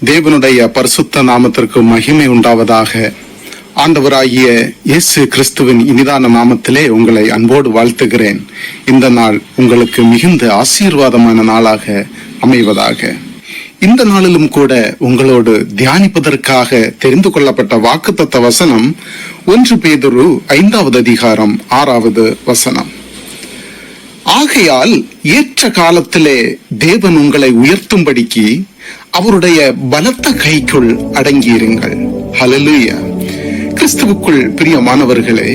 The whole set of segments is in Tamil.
தேவனுடைய பரிசுத்த நாமத்திற்கு மகிமை உண்டாவதாக. ஆண்டவராகிய இயேசு கிறிஸ்துவின் இனிதான நாமத்திலே உங்களை அன்போடு வாழ்த்துகிறேன். இந்த நாள் உங்களுக்கு மிகுந்த ஆசீர்வாதமான நாளாக அமைவதாக. இந்த நாளிலும் கூட உங்களோடு தியானிப்பதற்காக தெரிந்து கொள்ளப்பட்ட வாக்குத்தத்த வசனம் 1 பேதுரு 5வது அதிகாரம் 6வது வசனம். ஆகையால் ஏற்ற காலத்திலே தேவன் உங்களை உயர்த்தும்படிக்கு அவருடைய பலத்த கைக்குள் அடங்கியிருங்கள். ஹல்லேலூயா. கிறிஸ்துவுக்குள் பிரியமானவர்களே,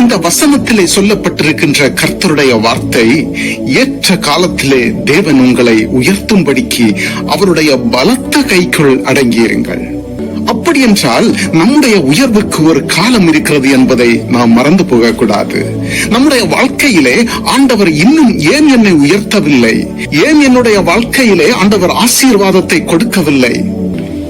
இந்த வசனத்திலே சொல்லப்பட்டிருக்கின்ற கர்த்தருடைய வார்த்தை, ஏற்ற காலத்திலே தேவன் உங்களை உயர்த்தும்படிக்கு அவருடைய பலத்த கைக்குள் அடங்கியிருங்கள். அப்படி என்றால் நம்முடைய உயர்வுக்கு ஒரு காலம் இருக்கிறது என்பதை நாம் மறந்து போகக்கூடாது. நம்முடைய வாழ்க்கையிலே ஆண்டவர் இன்னும் ஏன் என்னை உயர்த்தவில்லை, ஏன் என்னுடைய வாழ்க்கையிலே ஆண்டவர் ஆசீர்வாதத்தை கொடுக்கவில்லை,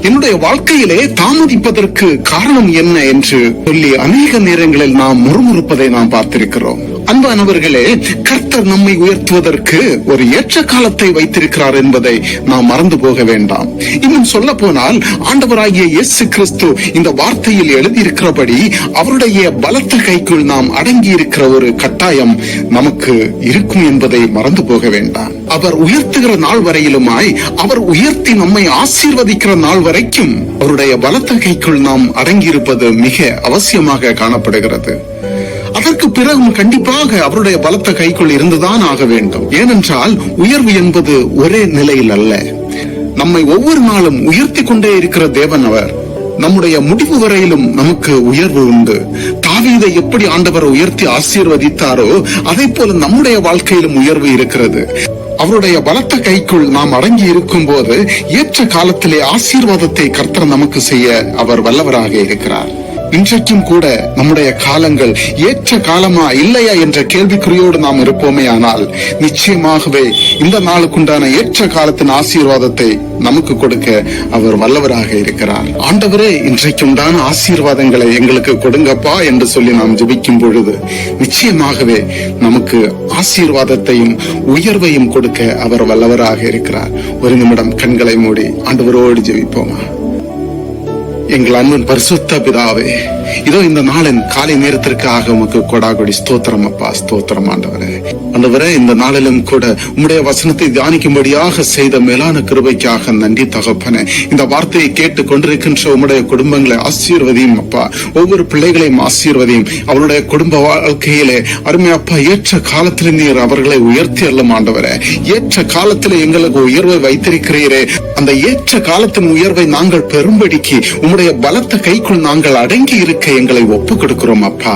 என்னுடைய வாழ்க்கையிலே தாமதிப்பதற்கு காரணம் என்ன என்று சொல்லி அநேக நேரங்களில் நாம் முறுமுறுப்பதை நாம் பார்த்திருக்கிறோம். அன்பானவர்களே, கர்த்தர் நம்மை உயர்த்துவதற்கு ஒரு ஏற்ற காலத்தை வைத்திருக்கிறார் என்பதை நாம் மறந்து போக வேண்டாம். இன்னும் சொல்ல போனால், ஆண்டவராகிய இயேசு கிறிஸ்து இந்த வார்த்தையில் எழுதியிருக்கிறபடி அவருடைய பலத்த கைக்குள் நாம் அடங்கி இருக்கிற ஒரு கட்டாயம் நமக்கு இருக்கும் என்பதை மறந்து போக வேண்டாம். அவர் உயர்த்துகிற நாள் வரையிலுமாய், அவர் உயர்த்தி நம்மை ஆசீர்வதிக்கிற நாள் வரைக்கும் அவருடைய பலத்த கைக்குள் நாம் அடங்கியிருப்பது மிக அவசியமாக காணப்படுகிறது. அதற்கு பிறகும் கண்டிப்பாக அவருடைய பலத்த கைக்குள் இருந்துதான் ஆக வேண்டும். ஏனென்றால் உயர்வு என்பது ஒரே நிலையில் அல்ல. நம்மை ஒவ்வொரு நாளும் உயர்த்தி கொண்டே இருக்கிற தேவன் அவர். நம்முடைய முடிவு வரையிலும் நமக்கு உயர்வு உண்டு. தாவீதை எப்படி ஆண்டவர் உயர்த்தி ஆசீர்வதித்தாரோ அதே போல நம்முடைய வாழ்க்கையிலும் உயர்வு இருக்கிறது. அவருடைய பலத்த கைக்குள் நாம் அடங்கி இருக்கும் போது ஏற்ற காலத்திலே ஆசீர்வாதத்தை கர்த்தர் நமக்கு செய்ய அவர் வல்லவராக இருக்கிறார். இன்றைக்கும் கூட நம்முடைய காலங்கள் ஏற்ற காலமா இல்லையா என்ற கேள்விக்குறியோடு நாம் இருப்போமே, ஆனால் நிச்சயமாகவே இந்த நாளுக்குண்டான ஏற்ற காலத்தின் ஆசீர்வாதத்தை நமக்கு கொடுக்க அவர் வல்லவராக இருக்கிறார். ஆண்டவரே, இன்றைக்கு உண்டான ஆசீர்வாதங்களை எங்களுக்கு கொடுங்கப்பா என்று சொல்லி நாம் ஜெபிக்கும் பொழுது நிச்சயமாகவே நமக்கு ஆசீர்வாதத்தையும் உயர்வையும் கொடுக்க அவர் வல்லவராக இருக்கிறார். ஒரு நிமிடம் கண்களை மூடி ஆண்டவரோடு ஜெபிப்போமா. எங்கள் அன்பின் பரிசுத்த பிதாவே, இதோ இந்த நாளின் காலை நேரத்திற்காக உமக்கு கொடாகொடி ஸ்தோத்திரம் அப்பா. ஸ்தோத்திரம் ஆண்டவரே. ஆண்டவரே, இந்த நாளிலும் கூட உம்முடைய வசனத்தை தியானிக்கும்படியாக செய்த மேலான கிருபைக்காக நன்றி தகப்பனே. இந்த வார்த்தையை கேட்டு கொண்டிருக்கின்ற உம்முடைய குடும்பங்களை ஆசீர்வதியும் அப்பா. ஒவ்வொரு பிள்ளைகளையும் ஆசீர்வதியும். அவருடைய குடும்ப வாழ்க்கையிலே அருமை அப்பா, ஏற்ற காலத்திலே நீர் அவர்களை உயர்த்தி அள்ளும் ஆண்டவரே. ஏற்ற காலத்திலே எங்களுக்கு உயர்வை வைத்திருக்கிறீரே, அந்த ஏற்ற காலத்தின் உயர்வை நாங்கள் பெரும்படிக்கு உம்முடைய பலத்த கைக்குள் நாங்கள் அடங்கி இருக்க எங்களை ஒப்புக் கொடுக்கிறோம் அப்பா.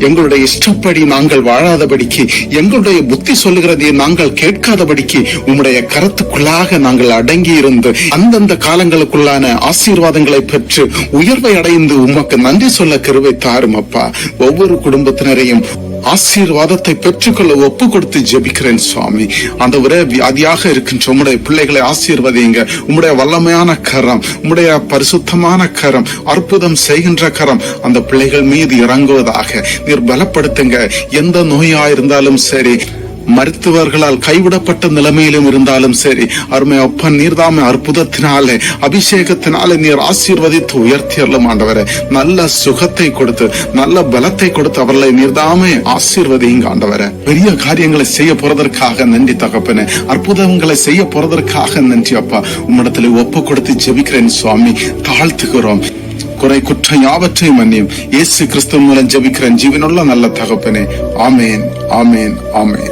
எங்களுடைய இஷ்டப்படி நாங்கள் வாழாதபடிக்கு, எங்களுடைய புத்தி சொல்லுகிறதை நாங்கள் கேட்காதபடிக்கு உம்முடைய கரத்துக்குள்ளாக நாங்கள் அடங்கி இருந்து அந்தந்த காலங்களுக்குள்ளான ஆசீர்வாதங்களை பெற்று உயர்வை அடைந்து உமக்கு நன்றி சொல்ல கிருபை தாரும் அப்பா. ஒவ்வொரு குடும்பத்தினரையும் ஆசீர்வாதத்தை பெற்றுக்கொள்ள ஒப்பு கொடுத்து ஜெபிக்கிறேன் சுவாமி. ஆண்டவரே, வியாதியாக இருக்கின்ற உம்முடைய பிள்ளைகளை ஆசீர்வதிங்க. உம்முடைய வல்லமையான கரம், உம்முடைய பரிசுத்தமான கரம், அற்புதம் செய்கின்ற கரம் அந்த பிள்ளைகள் மீது இறங்குவதாக நீர் பலப்படுத்துங்க. எந்த நோயா இருந்தாலும் சரி, மருத்துவர்களால் கைவிடப்பட்ட நிலைமையிலும் இருந்தாலும் சரி, அருமை அப்பன் நீர்தாமே அற்புதத்தினாலே அபிஷேகத்தினாலே நீர் ஆசீர்வதித்து உயர்த்தியறலும் ஆண்டவரே. நல்ல சுகத்தை கொடுத்து நல்ல பலத்தை கொடுத்து அவர்களை நீர்தாமே ஆசீர்வதிங்க ஆண்டவரே. பெரிய காரியங்களை செய்ய போறதற்காக நன்றி தகப்பனே. அற்புதங்களை செய்ய போறதற்காக நன்றி அப்பா. உம்மிடத்தில் ஒப்பு கொடுத்து ஜெபிக்கிறேன் சுவாமி. தாழ்த்துகிறோம். குறை குற்றம் யாவற்றையும் மன்னியும். இயேசு கிறிஸ்து மூலம் ஜெபிக்கிறேன் ஜீவனுள்ள நல்ல தகப்பனே. ஆமேன், ஆமேன், ஆமேன்.